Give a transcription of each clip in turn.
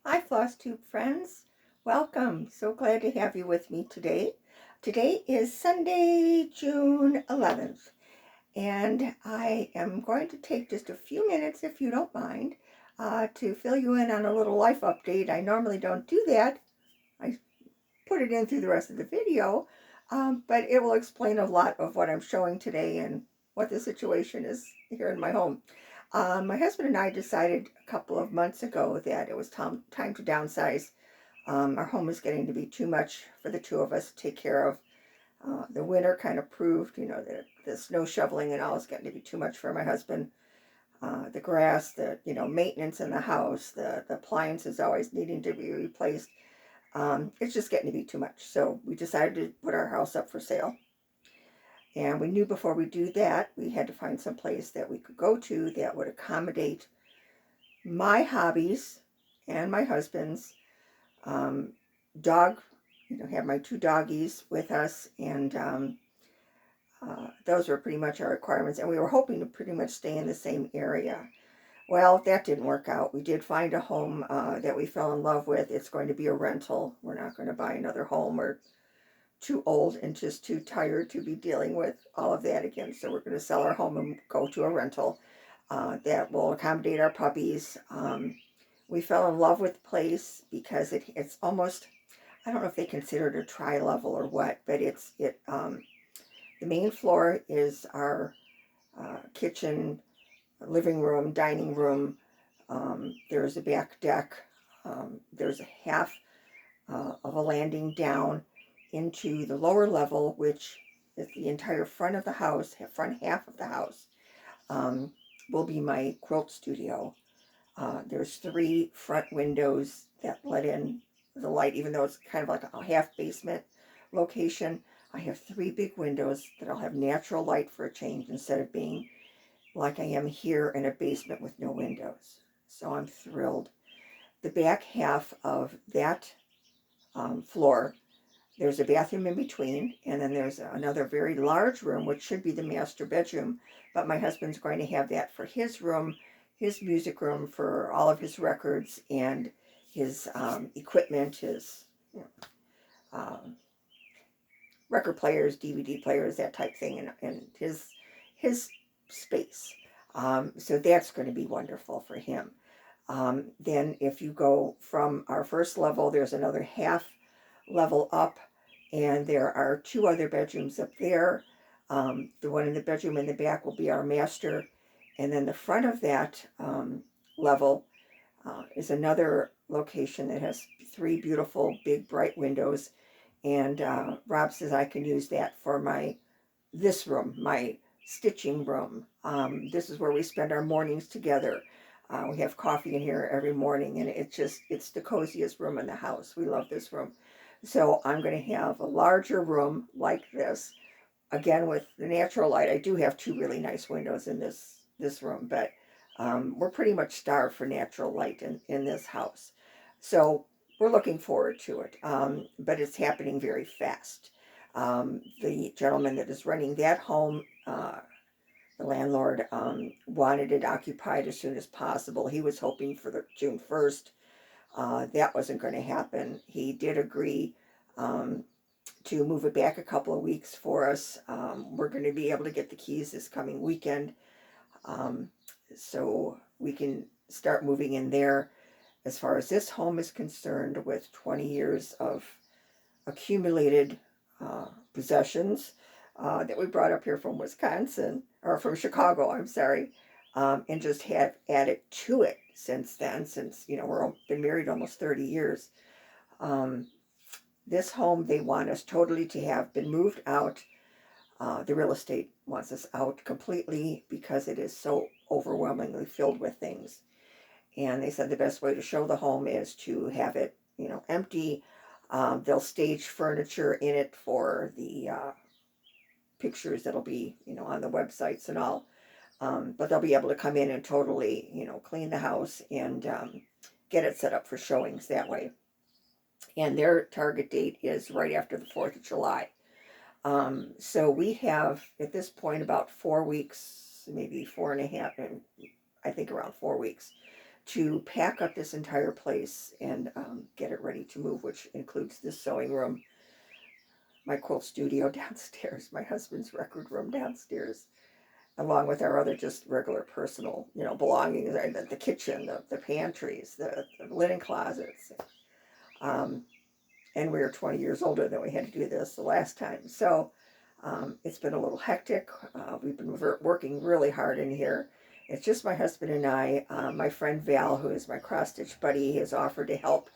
Hi, Flosstube friends. Welcome. So glad to have you with me today. Today is Sunday, June 11th, and I am going to take just a few minutes, if you don't mind, to fill you in on a little life update. I normally don't do that. I put it in through the rest of the video, but it will explain a lot of what I'm showing today and what the situation is here in my home. My husband and I decided a couple of months ago that it was time to downsize. Our home is getting to be too much for the two of us to take care of. The winter kind of proved, that the snow shoveling and all is getting to be too much for my husband. The grass, the maintenance in the house, the appliances always needing to be replaced. It's just getting to be too much. So we decided to put our house up for sale. And we knew before we do that, we had to find some place that we could go to that would accommodate my hobbies and my husband's. Dog, have my two doggies with us, and those were pretty much our requirements. And we were hoping to pretty much stay in the same area. Well, that didn't work out. We did find a home that we fell in love with. It's going to be a rental. We're not going to buy another home. We're too old and just too tired to be dealing with all of that again. So we're going to sell our home and go to a rental that will accommodate our puppies. We fell in love with the place because it's almost, I don't know if they consider it a tri-level or what, but the main floor is our kitchen, living room, dining room. There's a back deck. There's a half of a landing down into the lower level, which is the entire front of the house, front half of the house, will be my quilt studio. There's 3 front windows that let in the light, even though it's kind of like a half basement location. I have 3 big windows that'll have natural light for a change instead of being like I am here in a basement with no windows. So I'm thrilled. The back half of that floor, there's a bathroom in between, and then there's another very large room, which should be the master bedroom, but my husband's going to have that for his room, his music room for all of his records and his equipment, his record players, DVD players, that type thing, and his space. So that's going to be wonderful for him. Then if you go from our first level, there's another half level up, and there are 2 other bedrooms up there. The one in the bedroom in the back will be our master, and then the front of that level is another location that has 3 beautiful big bright windows, and Rob says I can use that for this room, my stitching room. This is where we spend our mornings together. We have coffee in here every morning, and it's the coziest room in the house. We love this room. So I'm going to have a larger room like this, again with the natural light. I do have 2 really nice windows in this room, but we're pretty much starved for natural light in this house. So we're looking forward to it, but it's happening very fast. The gentleman that is running that home, the landlord, wanted it occupied as soon as possible. He was hoping for the June 1st. That wasn't going to happen. He did agree to move it back a couple of weeks for us. We're going to be able to get the keys this coming weekend, so we can start moving in there. As far as this home is concerned, with 20 years of accumulated possessions that we brought up here from Wisconsin, or from Chicago, I'm sorry, and just have added to it since then, since, we're been married almost 30 years. This home, they want us totally to have been moved out. The real estate wants us out completely because it is so overwhelmingly filled with things. And they said the best way to show the home is to have it, empty. They'll stage furniture in it for the pictures that'll be, on the websites and all. But they'll be able to come in and totally, clean the house and get it set up for showings that way. And their target date is right after the 4th of July. So we have, at this point, about 4 weeks, maybe 4.5, I think around 4 weeks, to pack up this entire place and get it ready to move, which includes this sewing room, my quilt studio downstairs, my husband's record room downstairs, along with our other just regular personal, belongings, the kitchen, the pantries, the linen closets. And we were 20 years older than we had to do this the last time. So it's been a little hectic. We've been working really hard in here. It's just my husband and I. My friend Val, who is my cross-stitch buddy, has offered to help.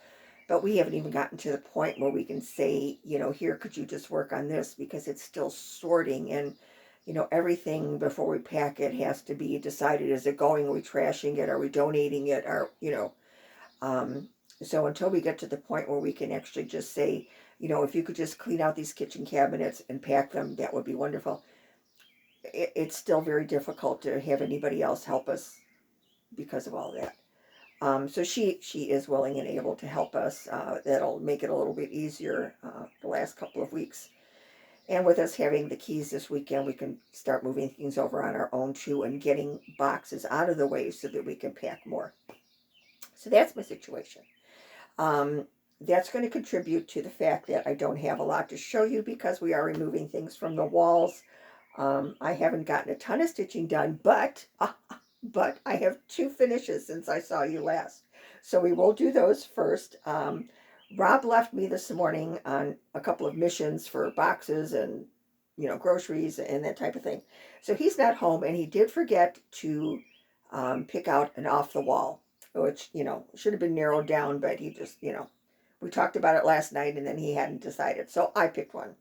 But we haven't even gotten to the point where we can say, here, could you just work on this? Because it's still sorting. And, everything before we pack it has to be decided. Is it going? Are we trashing it? Are we donating it? So until we get to the point where we can actually just say, if you could just clean out these kitchen cabinets and pack them, that would be wonderful. It's still very difficult to have anybody else help us because of all that. So she is willing and able to help us. That'll make it a little bit easier the last couple of weeks. And with us having the keys this weekend, we can start moving things over on our own too and getting boxes out of the way so that we can pack more. So that's my situation. That's going to contribute to the fact that I don't have a lot to show you because we are removing things from the walls. I haven't gotten a ton of stitching done, but I have 2 finishes since I saw you last. So we will do those first. Rob left me this morning on a couple of missions for boxes and, groceries and that type of thing. So he's not home, and he did forget to pick out an off the wall, which, should have been narrowed down, but he just, we talked about it last night and then he hadn't decided. So I picked one.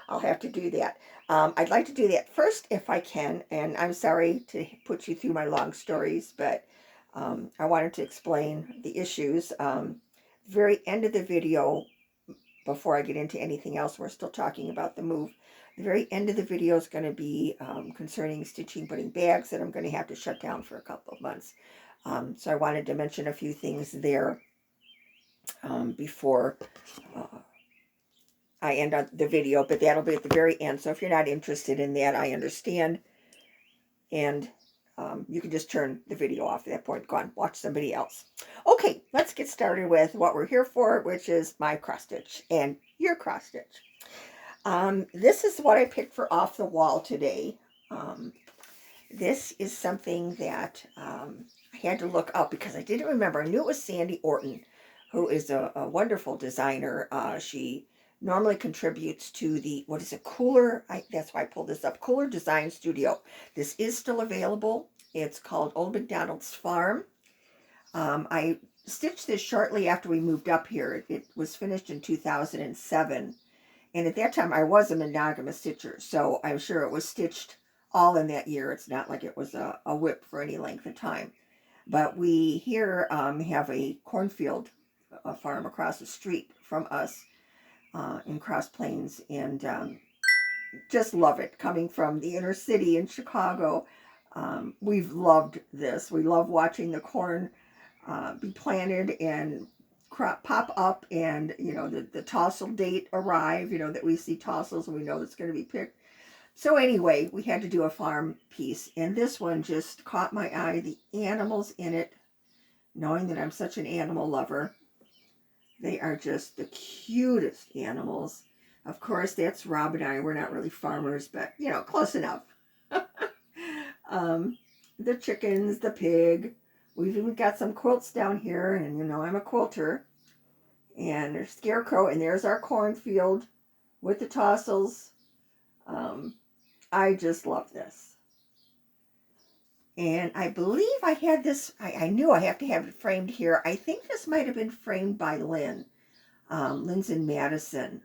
I'll have to do that. I'd like to do that first if I can, and I'm sorry to put you through my long stories, but I wanted to explain the issues. Very end of the video, before I get into anything else, we're still talking about the move. The very end of the video is going to be concerning stitching putting bags that I'm going to have to shut down for a couple of months. So I wanted to mention a few things there before I end on the video, but that'll be at the very end. So if you're not interested in that, I understand. And you can just turn the video off at that point. Go on, watch somebody else. Okay, let's get started with what we're here for, which is my cross stitch and your cross stitch. This is what I picked for off the wall today. This is something that I had to look up because I didn't remember. I knew it was Sandy Orton, who is a wonderful designer. She normally contributes to the, Cooler, that's why I pulled this up, Cooler Design Studio. This is still available. It's called Old McDonald's Farm. I stitched this shortly after we moved up here. It was finished in 2007. And at that time, I was a monogamous stitcher, so I'm sure it was stitched all in that year. It's not like it was a whip for any length of time. But we here have a cornfield farm across the street from us. In Cross Plains, and just love it. Coming from the inner city in Chicago, we've loved this. We love watching the corn be planted and pop up, and the tassel date arrive. That we see tassels and we know it's going to be picked. So anyway, we had to do a farm piece, and this one just caught my eye. The animals in it, knowing that I'm such an animal lover. They are just the cutest animals. Of course, that's Rob and I. We're not really farmers, but, close enough. The chickens, the pig. We've even got some quilts down here, and, I'm a quilter. And there's Scarecrow, and there's our cornfield with the tassels. I just love this. And I believe I had this, I knew I have to have it framed here. I think this might have been framed by Lynn. Lynn's in Madison.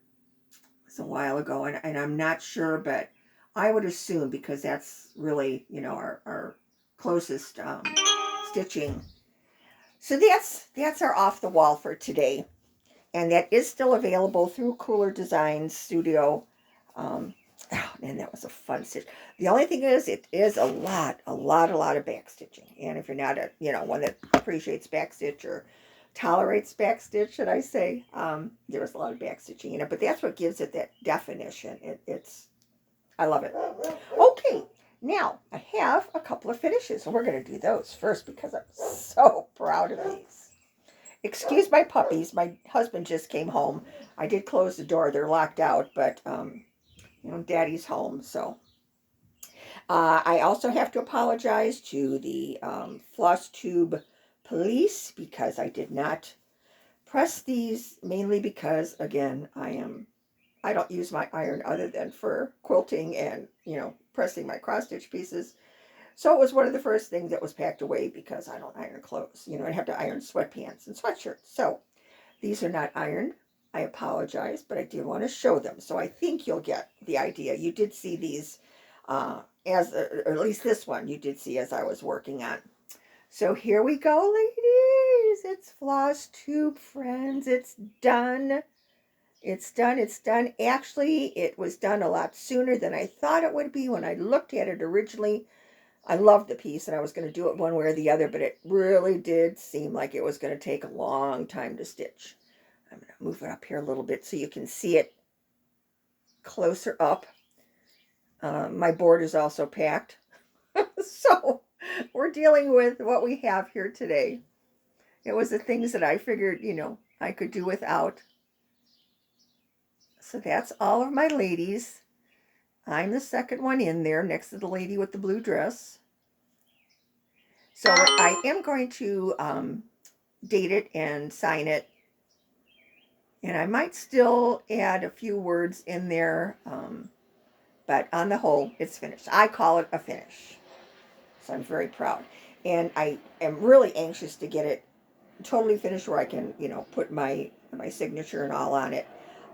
It's a while ago, and I'm not sure, but I would assume, because that's really, our closest stitching. So that's our off the wall for today. And that is still available through Cooler Design Studio. Oh, man, that was a fun stitch. The only thing is, it is a lot of back stitching. And if you're not one that appreciates back stitch or tolerates back stitch, should I say, there was a lot of back stitching in it. But that's what gives it that definition. I love it. Okay, Now, I have a couple of finishes, and we're going to do those first because I'm so proud of these. Excuse my puppies. My husband just came home. I did close the door. They're locked out, but, Daddy's home, so. I also have to apologize to the Flosstube police because I did not press these, mainly because, again, I don't use my iron other than for quilting and, pressing my cross-stitch pieces. So it was one of the first things that was packed away because I don't iron clothes. I have to iron sweatpants and sweatshirts. So these are not ironed. I apologize, but I did want to show them. So I think you'll get the idea. You did see these, or at least this one you did see as I was working on. So here we go, ladies. It's Flosstube, friends. It's done. It's done. It's done. Actually, it was done a lot sooner than I thought it would be when I looked at it originally. I loved the piece and I was going to do it one way or the other, but it really did seem like it was going to take a long time to stitch. I'm going to move it up here a little bit so you can see it closer up. My board is also packed. So we're dealing with what we have here today. It was the things that I figured, I could do without. So that's all of my ladies. I'm the second one in there next to the lady with the blue dress. So I am going to date it and sign it. And I might still add a few words in there. But on the whole, it's finished. I call it a finish. So I'm very proud. And I am really anxious to get it totally finished where I can, put my signature and all on it.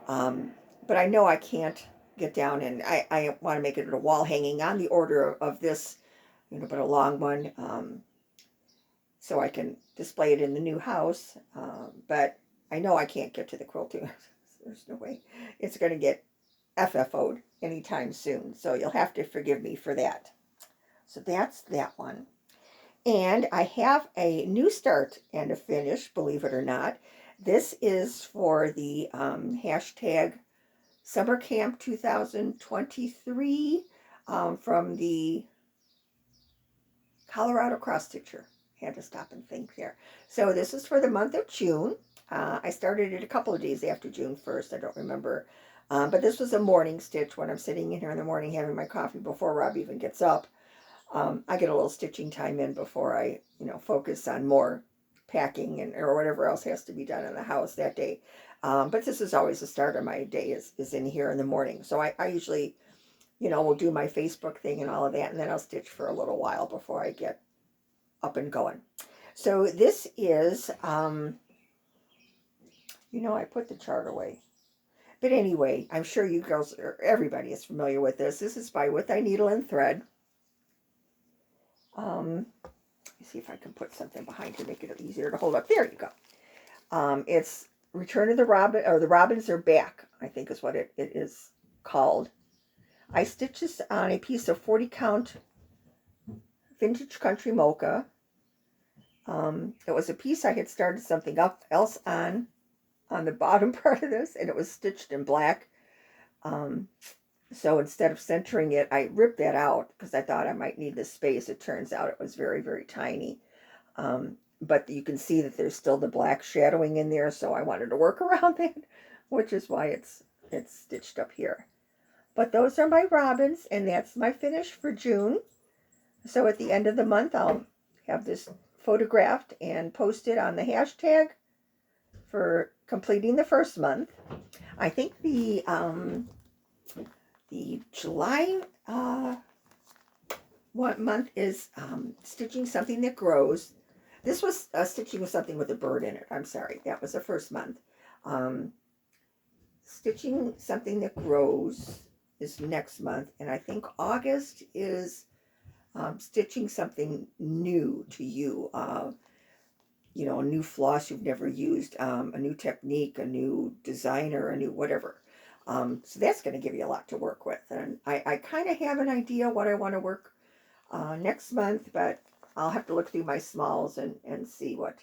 But I know I can't get down, and I want to make it a wall hanging on the order of this, but a long one, so I can display it in the new house. But I know I can't get to the quilting. There's no way it's going to get FFO'd anytime soon. So you'll have to forgive me for that. So that's that one. And I have a new start and a finish, believe it or not. This is for the hashtag Summer Camp 2023 from the Colorado Cross Stitcher. Had to stop and think there. So this is for the month of June. I started it a couple of days after June 1st. I don't remember. But this was a morning stitch when I'm sitting in here in the morning having my coffee before Rob even gets up. I get a little stitching time in before I, focus on more packing or whatever else has to be done in the house that day. But this is always the start of my day is in here in the morning. So I usually, will do my Facebook thing and all of that, and then I'll stitch for a little while before I get up and going. So this is, I put the chart away. But anyway, I'm sure you girls, or everybody is familiar with this. This is by With Thy Needle and Thread. Let me see if I can put something behind to make it easier to hold up. There you go. It's Return of the Robin, or The Robins Are Back, I think is what it is called. I stitched this on a piece of 40 count vintage country mocha. It was a piece I had started something else on the bottom part of this, and it was stitched in black. So instead of centering it, I ripped that out because I thought I might need this space. It turns out it was very, very tiny. But you can see that there's still the black shadowing in there, so I wanted to work around that, which is why it's stitched up here. But those are my robins, and that's my finish for June. So at the end of the month, I'll have this photographed and posted on the hashtag for completing the first month. I think the July month is stitching something that grows. This was stitching with something with a bird in it. I'm sorry, that was the first month. Stitching something that grows is next month, and I think August is stitching something new to you. A new floss you've never used, a new technique, a new designer, a new whatever. So that's going to give you a lot to work with. And I kind of have an idea what I want to work next month, but I'll have to look through my smalls and see what.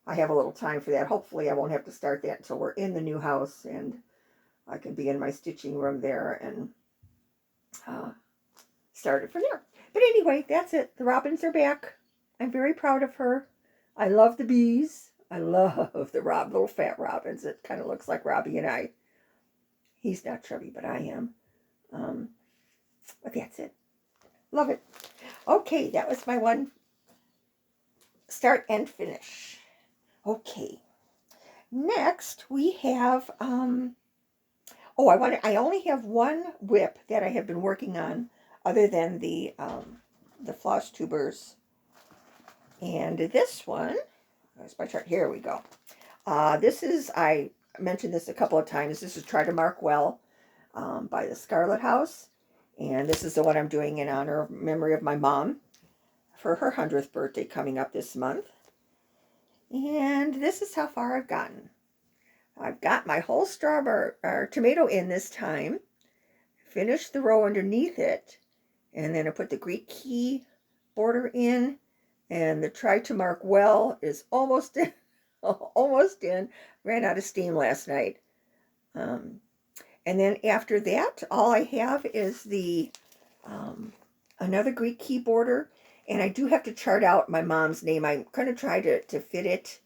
I have a little time for that. Hopefully I won't have to start that until we're in the new house and I can be in my stitching room there and start it from there. But anyway, that's it. The robins are back. I'm very proud of her. I love the bees. I love the little fat robins. It kind of looks like Robbie and I. He's not chubby, but I am. But that's it. Love it. Okay, that was my one start and finish. Okay. Next, we have, I only have one whip that I have been working on other than the Flosstubers. And this one, there's my chart. Here we go. This is, I mentioned this a couple of times. This is Try to Mark Well by the Scarlet House. And this is the one I'm doing in honor of memory of my mom for her 100th birthday coming up this month. And this is how far I've gotten. I've got my whole tomato in this time. Finished the row underneath it. And then I put the Greek key border in. And the Try to Mark Well is almost in. Almost in. Ran out of steam last night. And then after that, all I have is the another Greek key border. And I do have to chart out my mom's name. I'm going to try to fit it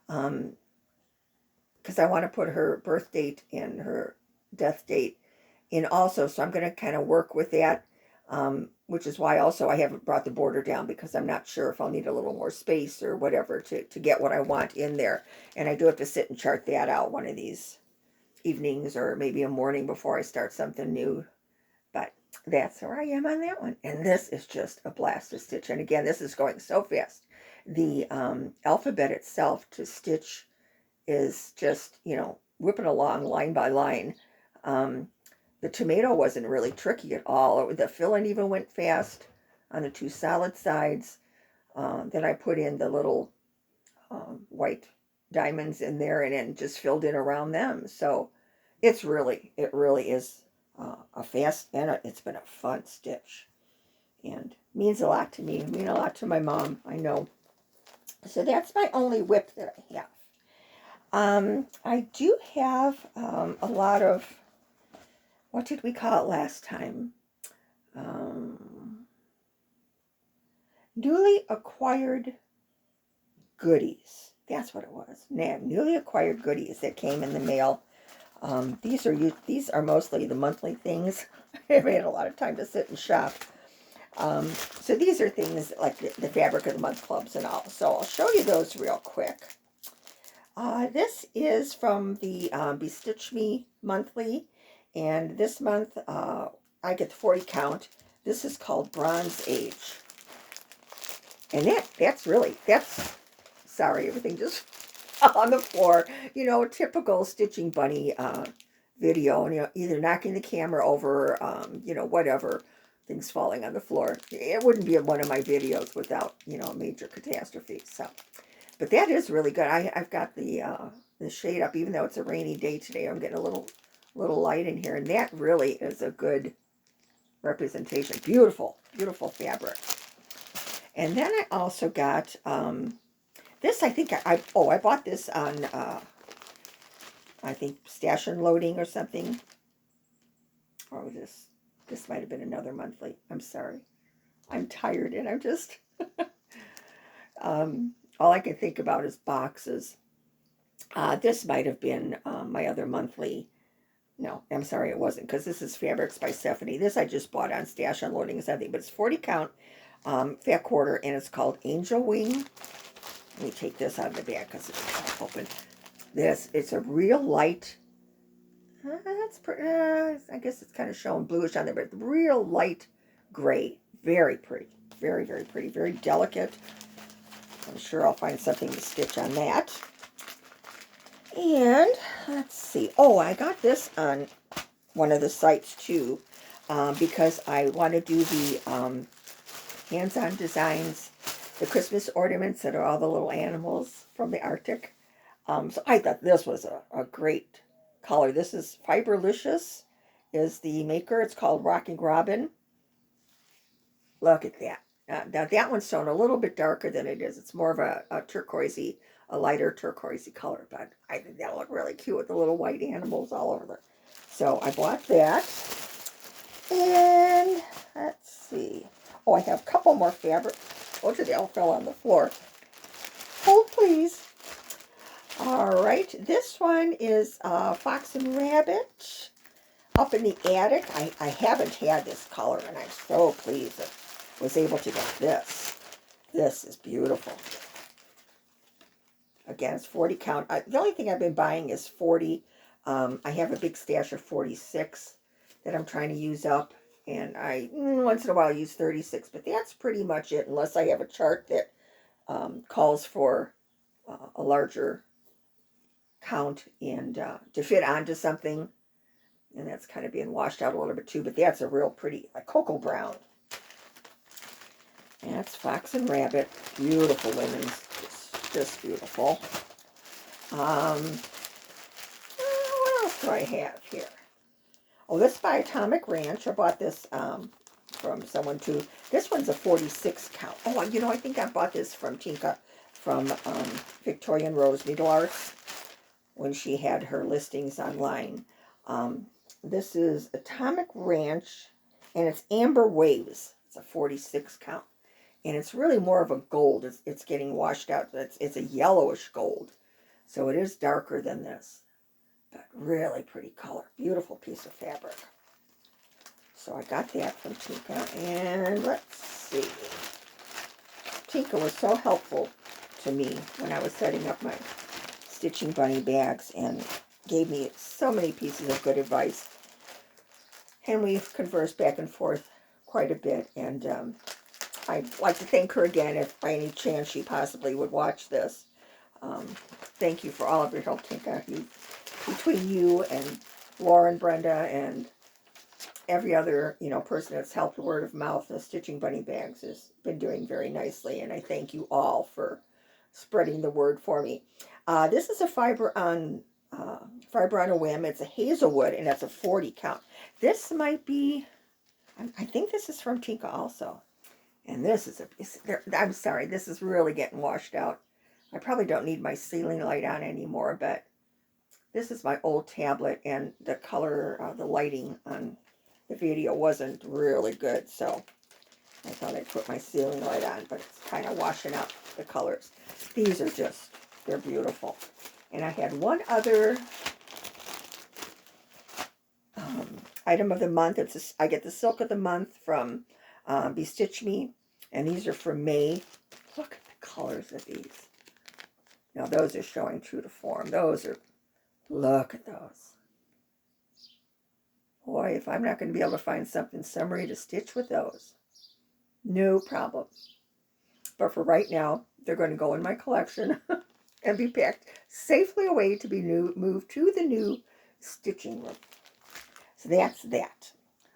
because I want to put her birth date and her death date in also. So I'm going to kind of work with that, which is why also I haven't brought the border down because I'm not sure if I'll need a little more space or whatever to get what I want in there. And I do have to sit and chart that out one of these evenings or maybe a morning before I start something new. But that's where I am on that one. And this is just a blast to stitch. And again, this is going so fast. The alphabet itself to stitch is just, whipping along line by line. The tomato wasn't really tricky at all. The filling even went fast on the two solid sides. Then I put in the little white diamonds in there and then just filled in around them. So it really is a fast, and it's been a fun stitch and means a lot to me. It means a lot to my mom, I know. So that's my only whip that I have. I do have a lot of, what did we call it last time? Newly acquired goodies. That's what it was. Newly acquired goodies that came in the mail. These are mostly the monthly things. I haven't had a lot of time to sit and shop. So these are things like the Fabric of the Month clubs and all. So I'll show you those real quick. This is from the Bestitch Me monthly. And this month I get the 40 count. This is called Bronze Age. And that's sorry, everything just fell on the floor. Typical Stitching Bunny video. Either knocking the camera over, whatever, things falling on the floor. It wouldn't be one of my videos without, a major catastrophe. So, but that is really good. I've got the shade up, even though it's a rainy day today. I'm getting a little light in here, and that really is a good representation. Beautiful, beautiful fabric. And then I also got this. I think I bought this on I think Stash and Loading or something. Or this might have been another monthly. I'm sorry. I'm tired and I'm just all I can think about is boxes. This might have been my other monthly. No, I'm sorry, it wasn't, because this is Fabrics by Stephanie. This I just bought on Stash Unloading or something, but it's 40 count, fat quarter, and it's called Angel Wing. Let me take this out of the bag because it's open. It's a real light, that's pretty, I guess it's kind of showing bluish on there, but real light gray. Very pretty. Very, very pretty. Very delicate. I'm sure I'll find something to stitch on that. And let's see. Oh, I got this on one of the sites too, because I want to do the hands-on designs, the Christmas ornaments that are all the little animals from the Arctic. So I thought this was a great color. This is Fiberlicious is the maker. It's called Rocking Robin. Look at that. Now that one's shown a little bit darker than it is. It's more of a turquoisey, a lighter turquoisey color, but I think that'll look really cute with the little white animals all over there. So I bought that. And let's see. Oh, I have a couple more fabric. Oh, they all fell on the floor. Hold, please. All right, this one is Fox and Rabbit up in the attic. I haven't had this color, and I'm so pleased that I was able to get this. This is beautiful. Again, it's 40 count. The only thing I've been buying is 40. I have a big stash of 46 that I'm trying to use up. And I, once in a while, use 36. But that's pretty much it, unless I have a chart that calls for a larger count and to fit onto something. And that's kind of being washed out a little bit too. But that's a real pretty, a cocoa brown. That's Fox and Rabbit. Beautiful linens. Just beautiful. What else do I have here? Oh, this by Atomic Ranch. I bought this from someone too. This one's a 46 count. Oh, you know, I think I bought this from Tinka from Victorian Rose Needle Arts when she had her listings online. This is Atomic Ranch, and it's Amber Waves. It's a 46 count. And it's really more of a gold. It's getting washed out. It's a yellowish gold. So it is darker than this. But really pretty color. Beautiful piece of fabric. So I got that from Tinka. And let's see. Tinka was so helpful to me when I was setting up my Stitching Bunny bags and gave me so many pieces of good advice. And we've conversed back and forth quite a bit. And I'd like to thank her again if by any chance she possibly would watch this. Thank you for all of your help, Tinka. Between you and Laura and Brenda and every other person that's helped word of mouth, the Stitching Bunny bags has been doing very nicely, and I thank you all for spreading the word for me. This is a fiber on a whim. It's a hazelwood, and it's a 40 count. This might be, I think this is from Tinka also. And this is I'm sorry, this is really getting washed out. I probably don't need my ceiling light on anymore, but this is my old tablet, and the color, the lighting on the video wasn't really good, so I thought I'd put my ceiling light on, but it's kind of washing out the colors. These are they're beautiful. And I had one other item of the month. I get the Silk of the Month from Bestitch Me. And these are from May. Look at the colors of these. Now, those are showing true to form. Look at those. Boy, if I'm not going to be able to find something summery to stitch with those, no problem. But for right now, they're going to go in my collection and be packed safely away to be moved to the new stitching room. So that's that.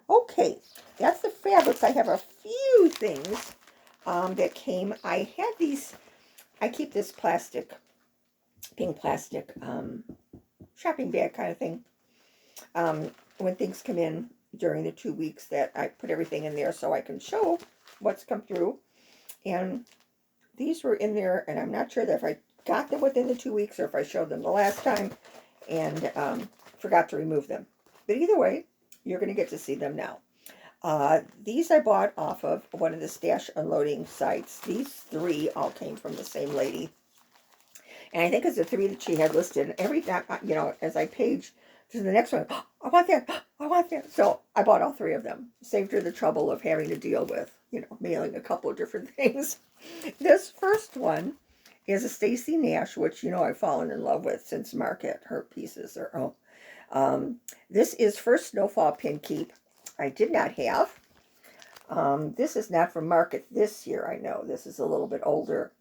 Okay, that's the fabrics. I have a few things that came. I had these, I keep this pink plastic shopping bag kind of thing. When things come in during the 2 weeks that I put everything in there so I can show what's come through. And these were in there, and I'm not sure that if I got them within the 2 weeks or if I showed them the last time and forgot to remove them. But either way, you're going to get to see them now. These I bought off of one of the stash unloading sites. These 3 all came from the same lady. And I think it's the 3 that she had listed. And every time, as I page to the next one, oh, I want that, I want that. So I bought all 3 of them. Saved her the trouble of having to deal with, mailing a couple of different things. This first one is a Stacy Nash, which, I've fallen in love with since Market. Her pieces are, this is First Snowfall Pin Keep. I did not have. This is not from Market this year, I know. This is a little bit older.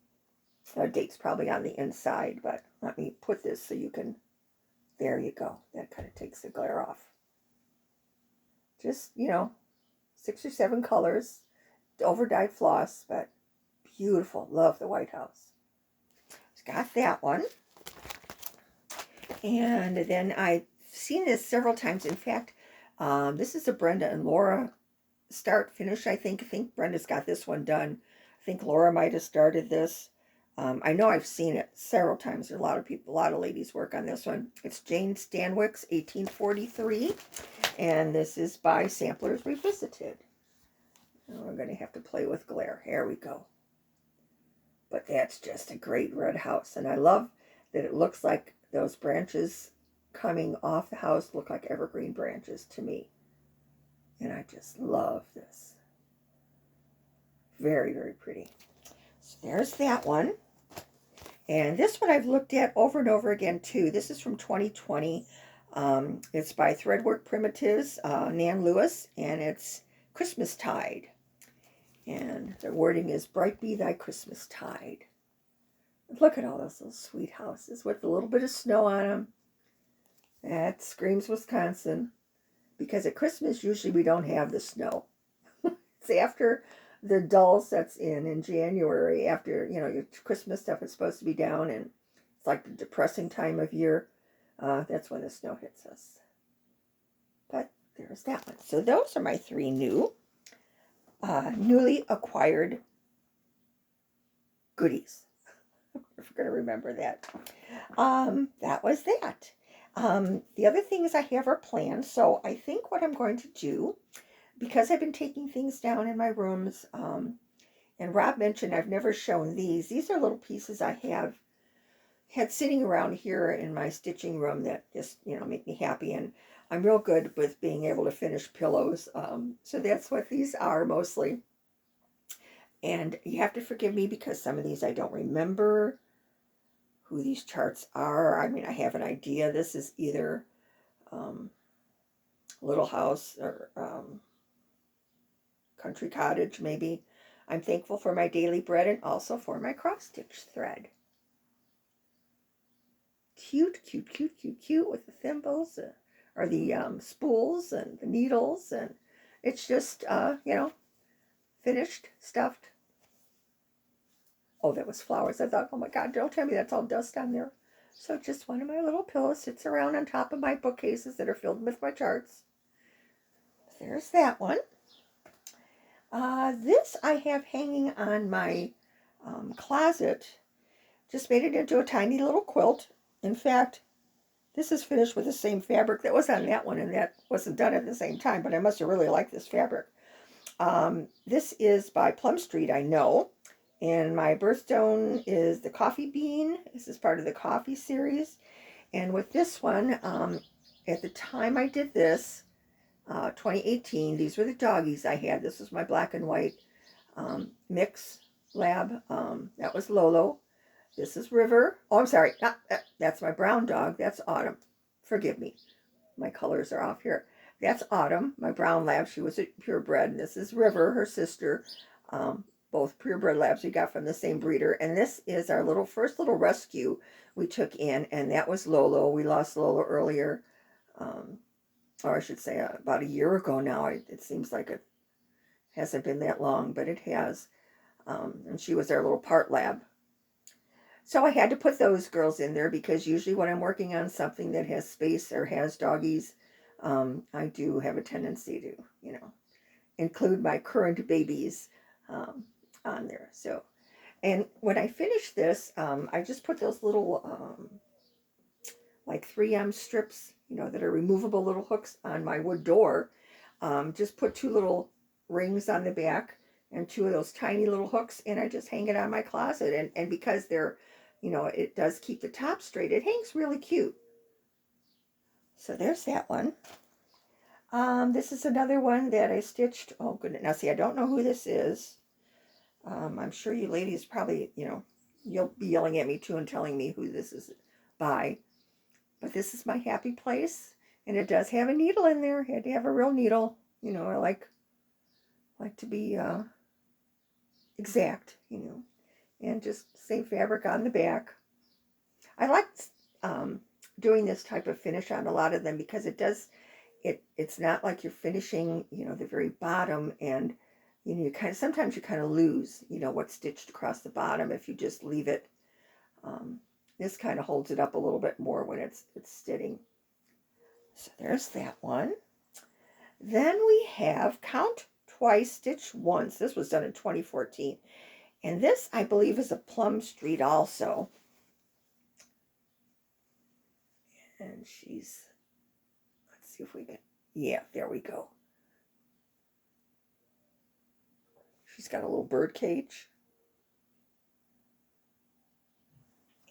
Date's probably on the inside, but let me put this so you can, there you go. That kind of takes the glare off. Just, 6 or 7 colors. Over-dyed floss, but beautiful. Love the White House. Got that one. And then I've seen this several times. In fact, this is a Brenda and Laura start finish, I think. I think Brenda's got this one done. I think Laura might have started this. I know I've seen it several times. A lot of ladies work on this one. It's Jane Stanwick's 1843. And this is by Samplers Revisited. Oh, we're going to have to play with glare. Here we go. But that's just a great red house. And I love that it looks like those branches coming off the house look like evergreen branches to me. And I just love this. Very, very pretty. So there's that one. And this one I've looked at over and over again too. This is from 2020. It's by Threadwork Primitives, Nan Lewis, and it's Christmas Tide. And the wording is, "Bright be thy Christmas tide." Look at all those little sweet houses with a little bit of snow on them. That screams Wisconsin. Because at Christmas, usually we don't have the snow. It's after the dull sets in January, after, your Christmas stuff is supposed to be down, and it's like the depressing time of year. That's when the snow hits us. But there's that one. So those are my three newly acquired goodies. If we're going to remember that. That was that. The other things I have are planned. So I think what I'm going to do, because I've been taking things down in my rooms, and Rob mentioned I've never shown these. These are little pieces I had sitting around here in my stitching room that just, make me happy. And I'm real good with being able to finish pillows. So that's what these are mostly. And you have to forgive me because some of these I don't remember who these charts are. I mean, I have an idea. This is either Little House or Country Cottage, maybe. I'm thankful for my daily bread and also for my cross-stitch thread. Cute, cute, cute, cute, cute with the thimbles or the spools and the needles. And it's just, finished, stuffed. Oh, that was flowers. I thought, oh my God, don't tell me that's all dust on there. So just one of my little pillows sits around on top of my bookcases that are filled with my charts. There's that one. This I have hanging on my closet. Just made it into a tiny little quilt. In fact, this is finished with the same fabric that was on that one, and that wasn't done at the same time, but I must have really liked this fabric. This is by Plum Street, I know. And my birthstone is the coffee bean. This is part of the coffee series. And with this one, at the time I did this, 2018, these were the doggies I had. This was my black and white mix lab. That was Lolo. This is River. Oh, I'm sorry. That's my brown dog. That's Autumn. Forgive me. My colors are off here. That's Autumn, my brown lab. She was a purebred. And this is River, her sister. Both purebred labs we got from the same breeder. And this is our first little rescue we took in, and that was Lolo. We lost Lolo earlier, or I should say about a year ago now. It seems like it hasn't been that long, but it has. And she was our little part lab. So I had to put those girls in there because usually when I'm working on something that has space or has doggies, I do have a tendency to, include my current babies on there. So, and when I finished this, I just put those little like 3M strips, that are removable little hooks on my wood door. Just put 2 little rings on the back and 2 of those tiny little hooks, and I just hang it on my closet. And because they're, it does keep the top straight, it hangs really cute. So there's that one. This is another one that I stitched. Oh goodness, now see, I don't know who this is. I'm sure you ladies probably, you'll be yelling at me too and telling me who this is by. But this is my happy place, and it does have a needle in there. It had to have a real needle. I like to be exact, and just same fabric on the back. I like doing this type of finish on a lot of them because it does, it's not like you're finishing, the very bottom, and sometimes you kind of lose, what's stitched across the bottom if you just leave it. This kind of holds it up a little bit more when it's sitting. So there's that one. Then we have Count Twice, Stitch Once. This was done in 2014. And this, I believe, is a Plum Street also. And she's, let's see if we can, yeah, there we go. She's got a little bird cage.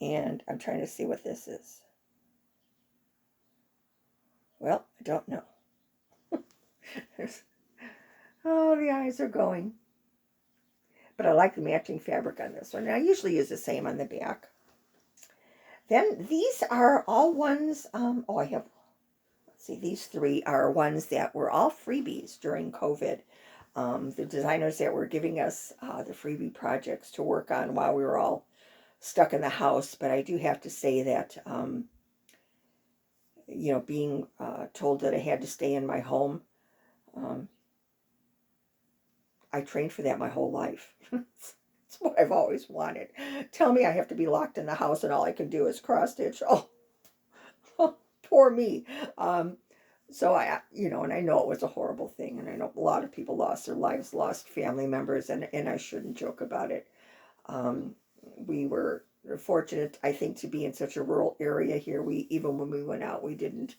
And I'm trying to see what this is. Well, I don't know. Oh, the eyes are going. But I like the matching fabric on this one. And I usually use the same on the back. Then these are all ones, I have, let's see, these 3 are ones that were all freebies during COVID. The designers that were giving us the freebie projects to work on while we were all stuck in the house. But I do have to say that, you know, being told that I had to stay in my home, I trained for that my whole life. It's what I've always wanted. Tell me I have to be locked in the house and all I can do is cross stitch. Oh, poor me. So I, you know, and I know it was a horrible thing, and I know a lot of people lost their lives, lost family members, and I shouldn't joke about it. We were fortunate, I think, to be in such a rural area here. Even when we went out, we didn't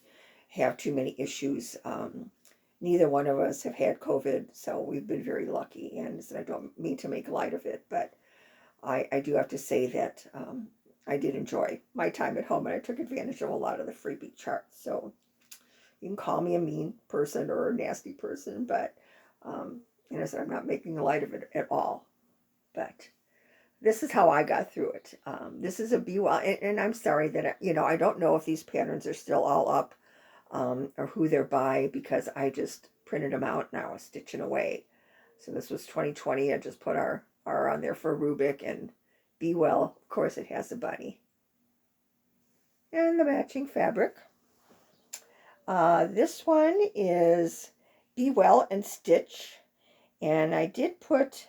have too many issues. Neither one of us have had COVID, so we've been very lucky. And I don't mean to make light of it, but I do have to say that I did enjoy my time at home, and I took advantage of a lot of the freebie charts. So you can call me a mean person or a nasty person, but you know, so I'm not making light of it at all. But this is how I got through it. This is a Ewell, and I'm sorry that, you know, I don't know if these patterns are still all up. Or who they're by, because I just printed them out and I was stitching away. So this was 2020. I just put our on there for Rubik, and Ewell, of course, it has a bunny. And the matching fabric. This one is Ewell and Stitch, and I did put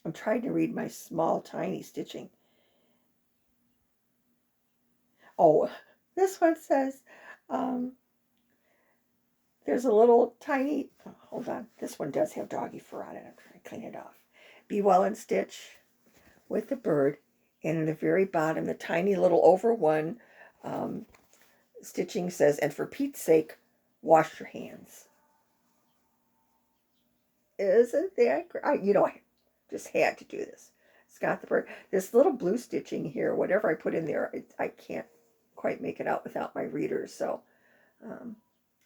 I'm trying to read my small tiny stitching. Oh, this one says, there's a little tiny, oh, hold on, this one does have doggy fur on it. I'm trying to clean it off. Ewell and Stitch with the bird, and in the very bottom, the tiny little over one stitching says, and for Pete's sake, wash your hands. Isn't that great? You know, I just had to do this. It's got the bird. This little blue stitching here, whatever I put in there, I can't quite make it out without my readers, so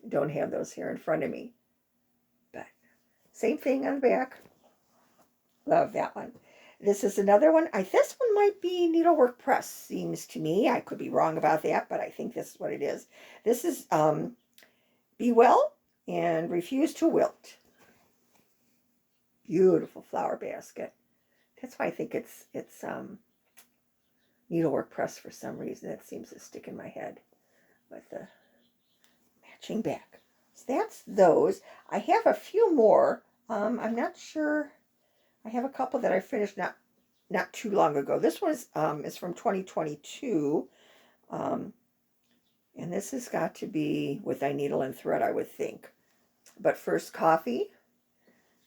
don't have those here in front of me. But same thing on the back. Love that one. This is another one. This one might be Needlework Press, seems to me. I could be wrong about that, but I think this is what it is. This is Be Well and Refuse to Wilt. Beautiful flower basket. That's why I think it's Needlework Press for some reason. It seems to stick in my head with the matching back. So that's those. I have a few more. I'm not sure. I have a couple that I finished not too long ago. This one is from 2022. And this has got to be with a needle and thread, I would think. But first, coffee.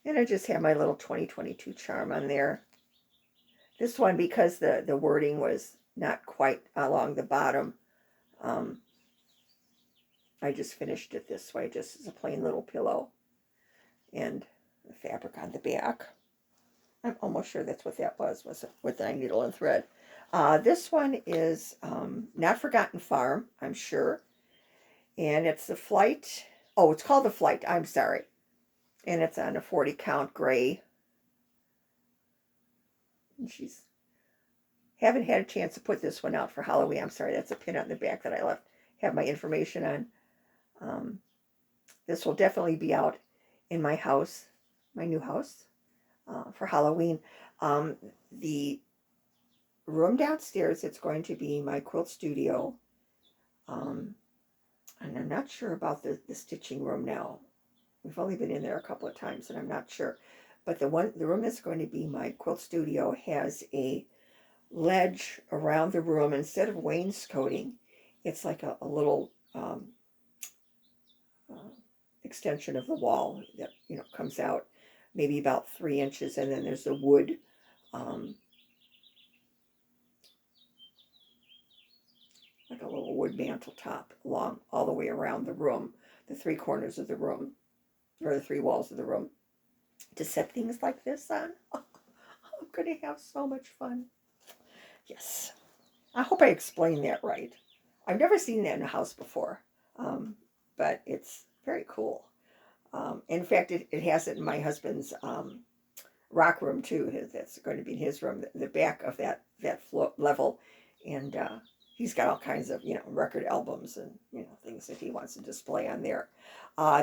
And I just have my little 2022 charm on there. This one, because the wording was not quite along the bottom, I just finished it this way, just as a plain little pillow. And the fabric on the back. I'm almost sure that's what that was with the needle and thread. This one is Not Forgotten Farm, I'm sure. And it's the Flight. Oh, it's called the Flight. I'm sorry. And it's on a 40 count gray. And she's haven't had a chance to put this one out for Halloween. I'm sorry, that's a pin on the back that I left. Have my information on. This will definitely be out in my house, my new house, for Halloween. The room downstairs, it's going to be my quilt studio. And I'm not sure about the stitching room now. We've only been in there a couple of times, and I'm not sure. But the room that's going to be my quilt studio has a ledge around the room. Instead of wainscoting, it's like a little extension of the wall that, you know, comes out maybe about 3 inches, and then there's the wood like a little wood wood mantle top along all the way around the room, the three corners of the room, or the three walls of the room, to set things like this on. Oh, I'm going to have so much fun. Yes. I hope I explained that right. I've never seen that in a house before, but it's very cool. In fact, it has it in my husband's rock room too. That's going to be in his room, the back of that level, and he's got all kinds of record albums and things that he wants to display on there.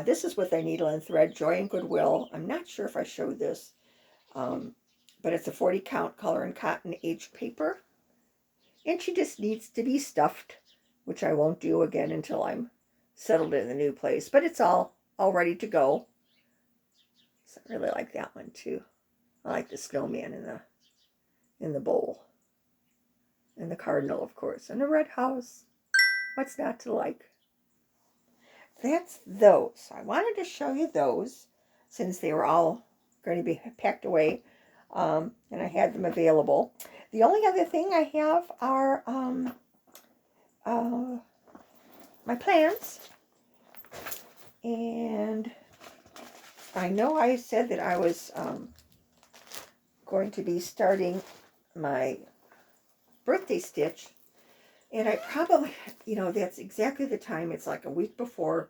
This is with a needle and thread, Joy and Goodwill. I'm not sure if I showed this, but it's a 40 count color and cotton aged paper, and she just needs to be stuffed, which I won't do again until I'm settled in the new place. But it's all ready to go. So I really like that one too. I like the snowman in the bowl. And the cardinal, of course. And the red house. What's not to like? That's those. I wanted to show you those since they were all going to be packed away. And I had them available. The only other thing I have are my plans. And I know I said that I was going to be starting my birthday stitch, and I probably, that's exactly the time. It's like a week before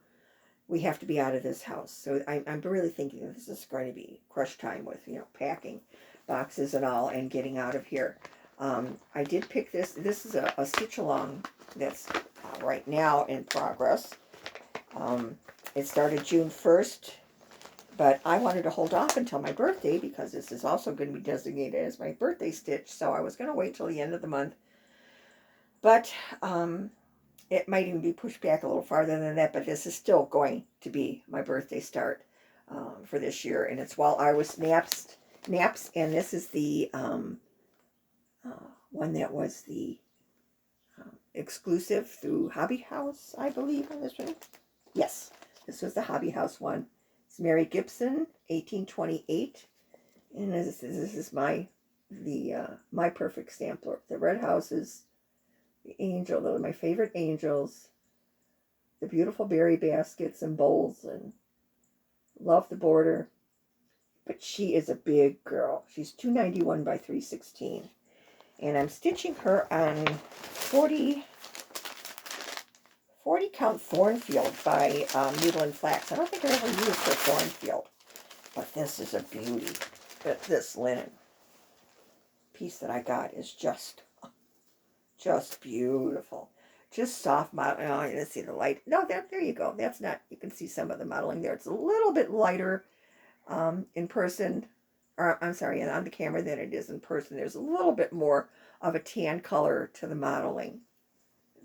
we have to be out of this house, so I'm really thinking that this is going to be crush time with packing boxes and all and getting out of here. I did pick this. This is a stitch along that's right now in progress. It started June 1st. But I wanted to hold off until my birthday because this is also going to be designated as my birthday stitch. So I was going to wait till the end of the month. But it might even be pushed back a little farther than that. But this is still going to be my birthday start for this year. And it's While I Was Naps. And this is the one that was the exclusive through Hobby House, I believe, on this one. Yes, this was the Hobby House one. Mary Gibson, 1828, and this is my perfect sampler. The red houses, the angel, those are my favorite angels. The beautiful berry baskets and bowls, and love the border. But she is a big girl. She's 291 by 316, and I'm stitching her on 40 count Thornfield by Needle and Flax. I don't think I ever used the Thornfield, but this is a beauty. This linen piece that I got is just beautiful. Just soft modeling. Oh, you can see the light. No, there you go. That's not, you can see some of the modeling there. It's a little bit lighter in person, or I'm sorry, on the camera than it is in person. There's a little bit more of a tan color to the modeling,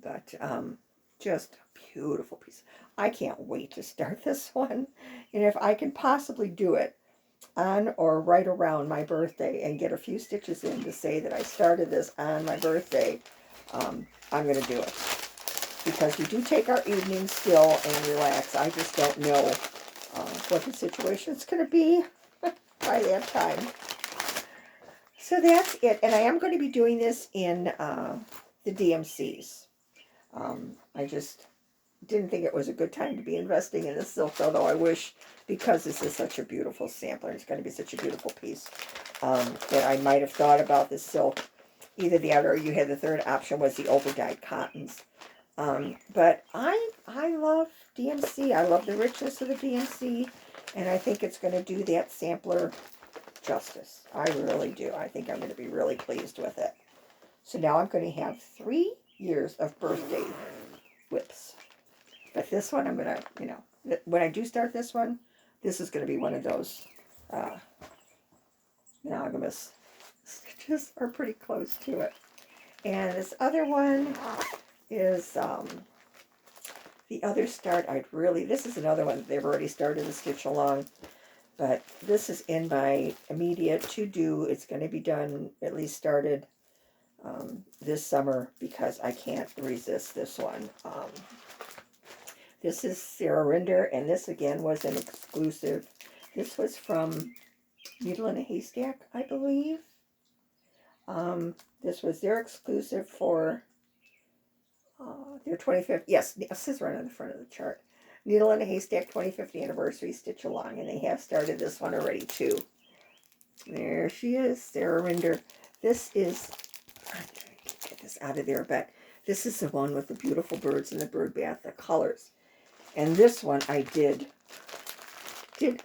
but just a beautiful piece. I can't wait to start this one. And if I can possibly do it on or right around my birthday and get a few stitches in to say that I started this on my birthday, I'm going to do it. Because we do take our evenings still and relax. I just don't know what the situation's going to be by that time. So that's it. And I am going to be doing this in the DMCs. I just didn't think it was a good time to be investing in this silk, although I wish, because this is such a beautiful sampler, it's going to be such a beautiful piece, that I might have thought about this silk. Either the other, or you had the third option was the over-dyed cottons. But I love DMC. I love the richness of the DMC, and I think it's going to do that sampler justice. I really do. I think I'm going to be really pleased with it. So now I'm going to have 3 years of birthday whips. But this one, I'm going to, when I do start this one, this is going to be one of those monogamous stitches, are pretty close to it. And this other one is the other start. This is another one that they've already started the stitch along. But this is in my immediate to-do. It's going to be done, at least started this summer, because I can't resist this one. This is Sarah Rinder, and this again was an exclusive. This was from Needle in a Haystack, I believe. This was their exclusive for their 25th, yes, it says right on the front of the chart. Needle in a Haystack 25th anniversary stitch along, and they have started this one already too. There she is, Sarah Rinder. This is, I'm trying to get this out of there, but this is the one with the beautiful birds in the bird bath, the colors. And this one I did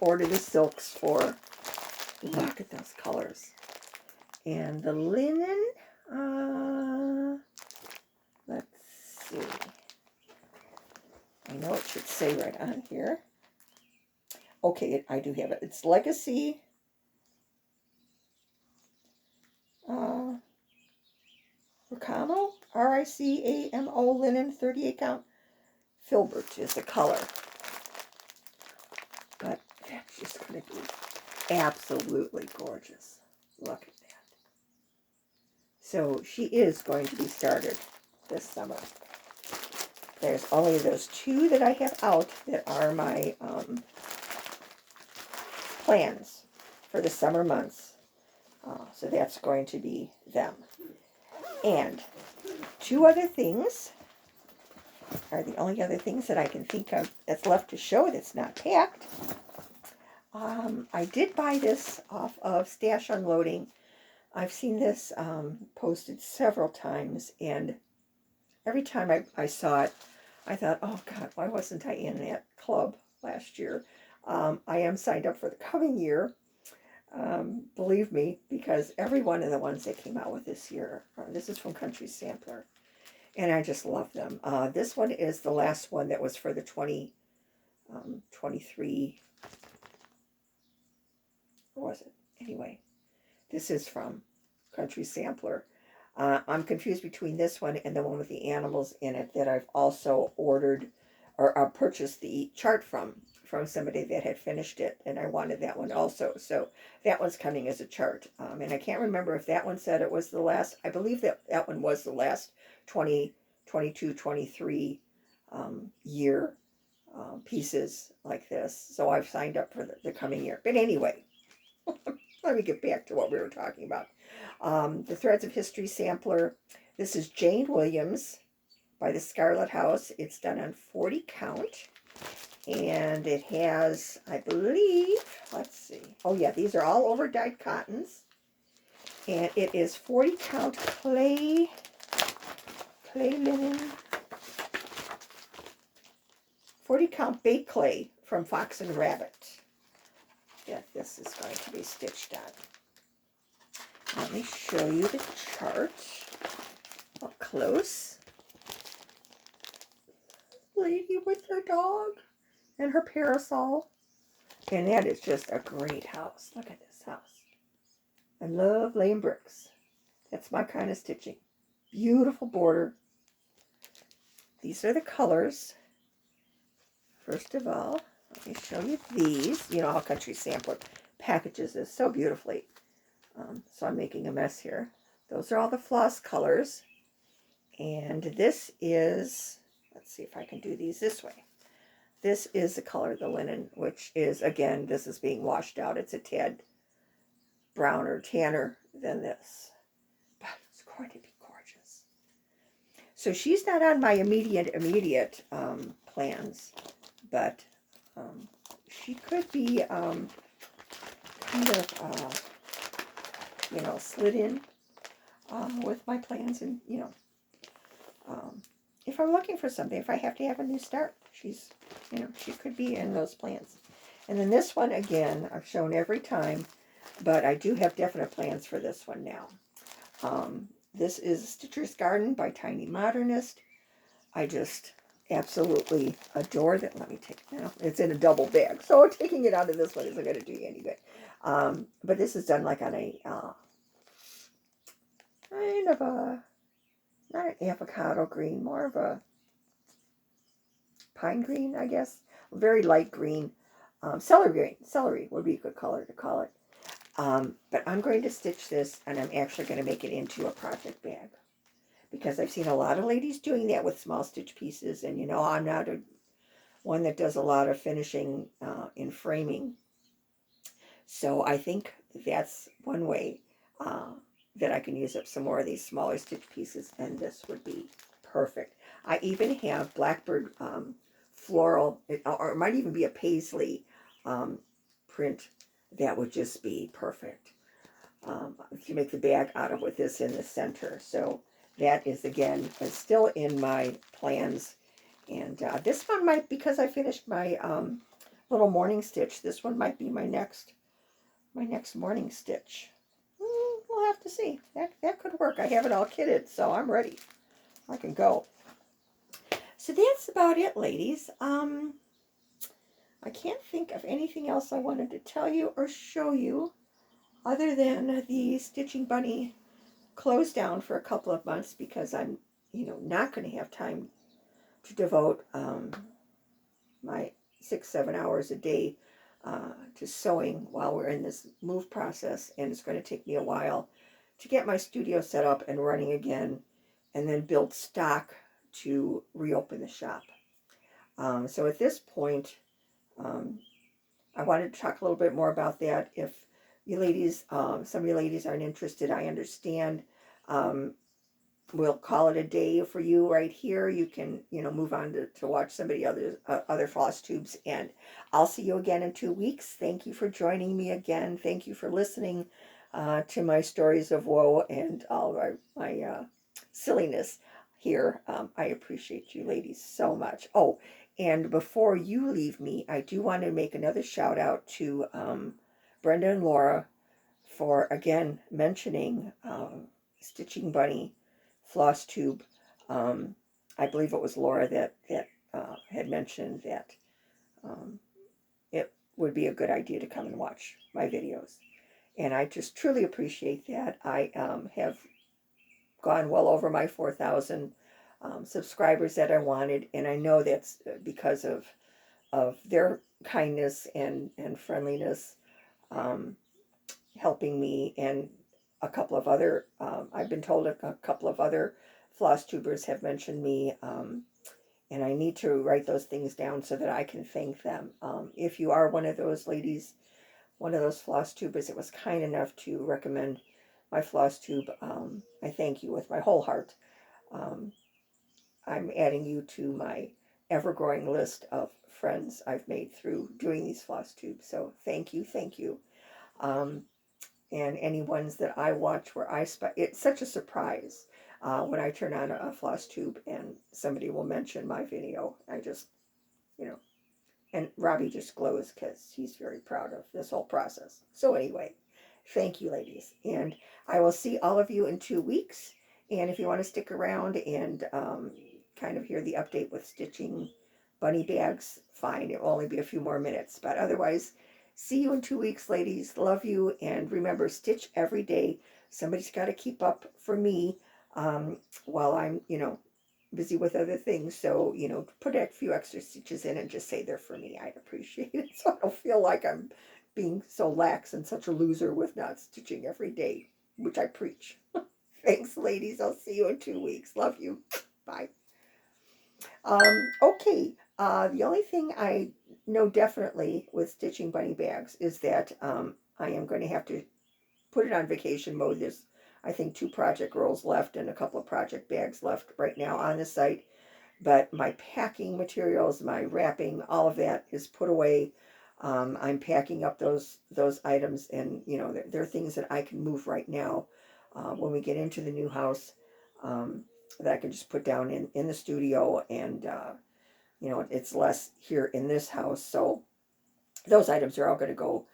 order the silks for. Look at those colors. And the linen, let's see. I know it should say right on here. Okay, I do have it. It's Legacy. Ricamo, R-I-C-A-M-O, linen, 38 count. Filbert is the color. But that's just going to be absolutely gorgeous. Look at that. So she is going to be started this summer. There's only those two that I have out that are my plans for the summer months. So that's going to be them. And two other things are the only other things that I can think of that's left to show that's not packed. I did buy this off of Stash Unloading. I've seen this posted several times, and every time I saw it, I thought, oh God, why wasn't I in that club last year? I am signed up for the coming year. Believe me, because every one of the ones that came out with this year, this is from Country Sampler, and I just love them. This one is the last one that was for the 23, what was it? Anyway, this is from Country Sampler. I'm confused between this one and the one with the animals in it that I've also ordered or purchased the chart from somebody that had finished it, and I wanted that one also. So that one's coming as a chart. And I can't remember if that one said it was the last. I believe that one was the last 2022, 23 year pieces like this. So I've signed up for the coming year. But anyway, let me get back to what we were talking about. The Threads of History sampler. This is Jane Williams by the Scarlet House. It's done on 40 count. And it has, I believe, let's see. Oh yeah, these are all over dyed cottons. And it is 40 count clay linen. 40 count baked clay from Fox and Rabbit. Yeah, this is going to be stitched on. Let me show you the chart up close. Lady with her dog and her parasol. And that is just a great house. Look at this house. I love laying bricks. That's my kind of stitching. Beautiful border. These are the colors. First of all, let me show you these. You know how Country Sampler packages this so beautifully. So I'm making a mess here. Those are all the floss colors. And this is, let's see if I can do these this way. This is the color of the linen, which is, again, this is being washed out. It's a tad browner, tanner than this. But it's going to be gorgeous. So she's not on my immediate plans, but she could be kind of, you know, slid in with my plans. And, you know, if I'm looking for something, if I have to have a new start, she's, you know, she could be in those plans. And then this one, again, I've shown every time, but I do have definite plans for this one now. This is Stitcher's Garden by Tiny Modernist. I just absolutely adore that. Let me take it now. It's in a double bag, so taking it out of this one isn't going to do you any good. But this is done like on a kind of a, not an avocado green, more of a pine green, I guess. Very light green. Celery green. Celery would be a good color to call it. But I'm going to stitch this, and I'm actually going to make it into a project bag. Because I've seen a lot of ladies doing that with small stitch pieces. And, you know, I'm not one that does a lot of finishing in framing. So I think that's one way that I can use up some more of these smaller stitch pieces. And this would be perfect. I even have blackbird floral, or it might even be a paisley print that would just be perfect to make the bag out of with this in the center. So that is, again, still in my plans. And this one might, because I finished my little morning stitch, this one might be my next morning stitch. We'll have to see. That could work. I have it all kitted, so I'm ready. I can go. So that's about it, ladies. I can't think of anything else I wanted to tell you or show you other than the Stitching Bunny closed down for a couple of months because I'm, not going to have time to devote my 6-7 hours a day to sewing while we're in this move process, and it's going to take me a while to get my studio set up and running again, and then build stock to reopen the shop. So at this point, I wanted to talk a little bit more about that. If you ladies, some of you ladies aren't interested, I understand. We'll call it a day for you right here. You can, move on to watch somebody other floss tubes, and I'll see you again in 2 weeks. Thank you for joining me again. Thank you for listening to my stories of woe and all of my silliness here. I appreciate you ladies so much. Oh, and before you leave me, I do want to make another shout out to Brenda and Laura for, again, mentioning Stitching Bunny Flosstube. I believe it was Laura that had mentioned that it would be a good idea to come and watch my videos. And I just truly appreciate that. I have gone well over my 4,000 subscribers that I wanted, and I know that's because of their kindness and friendliness, helping me, and a couple of other, I've been told a couple of other floss tubers have mentioned me, and I need to write those things down so that I can thank them. If you are one of those ladies, one of those floss tubers that was kind enough to recommend my floss tube, I thank you with my whole heart. I'm adding you to my ever-growing list of friends I've made through doing these floss tubes. So thank you, thank you. And any ones that I watch where it's such a surprise when I turn on a floss tube and somebody will mention my video. I just, and Robbie just glows because he's very proud of this whole process. So anyway, thank you, ladies. And I will see all of you in 2 weeks. And if you want to stick around and kind of hear the update with stitching bunny bags, fine. It will only be a few more minutes. But otherwise, see you in 2 weeks, ladies. Love you. And remember, stitch every day. Somebody's got to keep up for me while I'm, busy with other things. So, put a few extra stitches in and just say they're for me. I'd appreciate it. So I don't feel like I'm being so lax and such a loser with not stitching every day, which I preach. Thanks, ladies. I'll see you in 2 weeks. Love you. Bye. Okay. The only thing I know definitely with stitching bunny bags is that I am going to have to put it on vacation mode. There's, I think, 2 project rolls left and a couple of project bags left right now on the site. But my packing materials, my wrapping, all of that is put away. I'm packing up those items, and they're things that I can move right now when we get into the new house, that I can just put down in the studio, and it's less here in this house. So those items are all going to go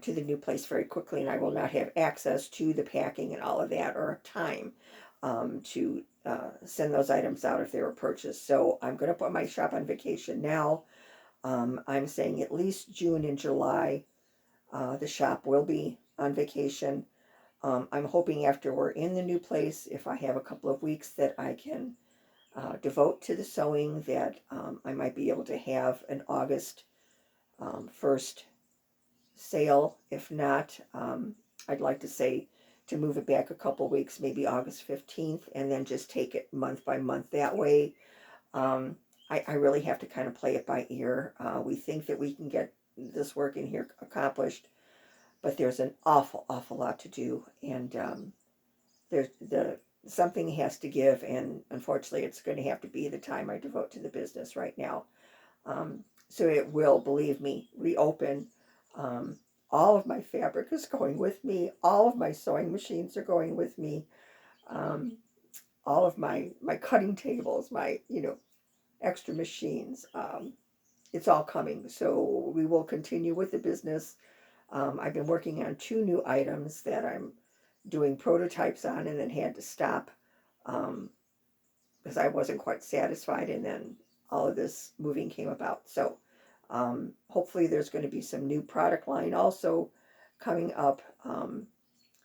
to the new place very quickly, and I will not have access to the packing and all of that, or time to send those items out if they were purchased. So I'm going to put my shop on vacation now. I'm saying at least June and July the shop will be on vacation. I'm hoping after we're in the new place, if I have a couple of weeks that I can devote to the sewing, that I might be able to have an August 1st sale. If not, I'd like to say to move it back a couple weeks, maybe August 15th, and then just take it month by month that way. I really have to kind of play it by ear. We think that we can get this work in here accomplished, but there's an awful lot to do, and there's something has to give, and unfortunately it's going to have to be the time I devote to the business right now. So it will, believe me, reopen. Um, all of my fabric is going with me. All of my sewing machines are going with me. Um, all of my cutting tables, my, extra machines. It's all coming. So we will continue with the business. I've been working on 2 new items that I'm doing prototypes on, and then had to stop um, because I wasn't quite satisfied, and then all of this moving came about. So hopefully there's going to be some new product line also coming up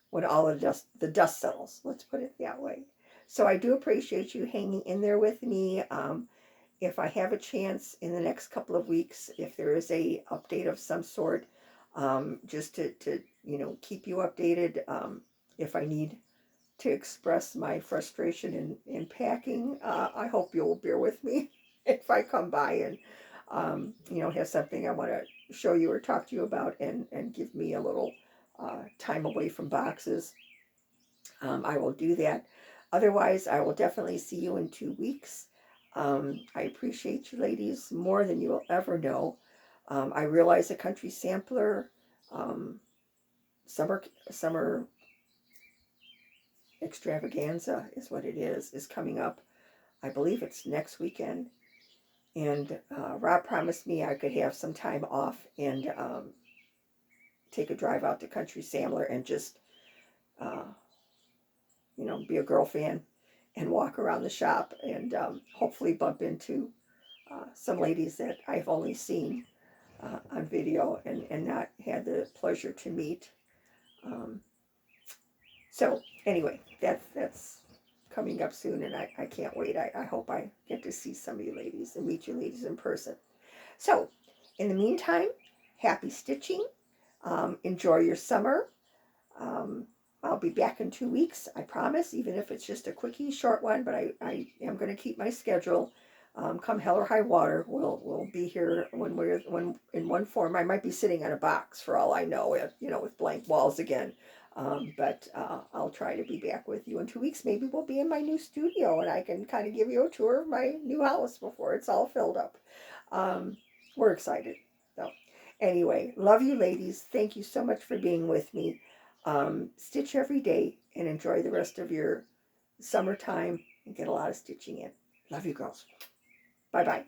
when all of the dust settles. Let's put it that way. So I do appreciate you hanging in there with me. If I have a chance in the next couple of weeks, if there is a update of some sort, just to keep you updated. If I need to express my frustration in packing, I hope you'll bear with me if I come by and have something I want to show you or talk to you about, and give me a little time away from boxes. I will do that. Otherwise, I will definitely see you in 2 weeks. I appreciate you ladies more than you will ever know. I realize a country sampler um, summer extravaganza is what it is coming up. I believe it's next weekend. And Rob promised me I could have some time off and take a drive out to Country Sampler and just, uh, be a girl fan and walk around the shop, and hopefully bump into some ladies that I've only seen on video, and not had the pleasure to meet. Um, so anyway, that's coming up soon, and I can't wait. I hope I get to see some of you ladies and meet you ladies in person. So in the meantime, happy stitching. Enjoy your summer. Um, I'll be back in 2 weeks, I promise, even if it's just a quickie, short one, but I am going to keep my schedule. Come hell or high water, we'll be here when in one form. I might be sitting on a box for all I know, with blank walls again. But I'll try to be back with you in 2 weeks. Maybe we'll be in my new studio, and I can kind of give you a tour of my new house before it's all filled up. We're excited. So anyway, love you ladies. Thank you so much for being with me. Stitch every day and enjoy the rest of your summertime and get a lot of stitching in. Love you girls. Bye bye.